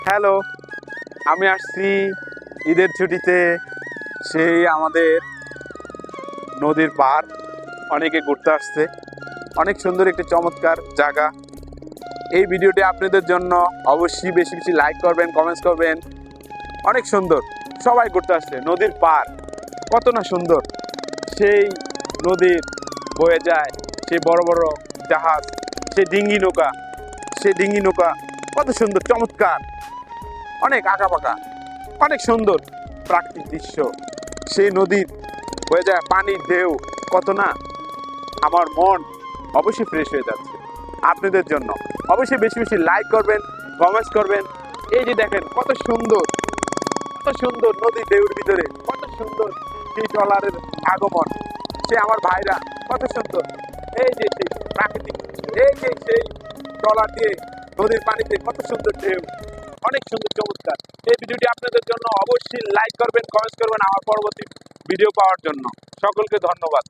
Hello, আমি আসছি ঈদের ছুটিতে। সেই আমাদের নদীর পাড়, অনেকে ঘুরতে আসছে। অনেক সুন্দর একটি চমৎকার জায়গা। এই ভিডিওটি আপনাদের জন্য। অবশ্যই বেশি বেশি লাইক করবেন, কমেন্টস করবেন। অনেক সুন্দর, সবাই ঘুরতে আসছে। নদীর পাড় কত না সুন্দর। সেই নদীর বয়ে যায় সেই বড় বড় জাহাজ, সেই ডিঙ্গি নৌকা কত সুন্দর চমৎকার, অনেক আঁকাবাঁকা, অনেক সুন্দর প্রাকৃতিক দৃশ্য। সেই নদীর হয়ে যায় পানির ঢেউ, কত না আমার মন অবশ্যই ফ্রেশ হয়ে যাচ্ছে। আপনাদের জন্য অবশ্যই বেশি বেশি লাইক করবেন, কমেন্টস করবেন। এই যে দেখেন কত সুন্দর, কত সুন্দর নদীর ঢেউর ভিতরে, কত সুন্দর সেই ট্রলারের আগমন। সে আমার ভাইরা কত সুন্দর। এই যে সেই প্রাকৃতিক, এই যে সেই ট্রলার দিয়ে নদীর পানিতে কত সুন্দর ঢেউ, অনেক সুন্দর চমৎকার। এই ভিডিওটি আপনাদের জন্য। অবশ্যই লাইক করবেন, কমেন্টস করবেন আমার পরবর্তী ভিডিও পাওয়ার জন্য। সকলকে ধন্যবাদ।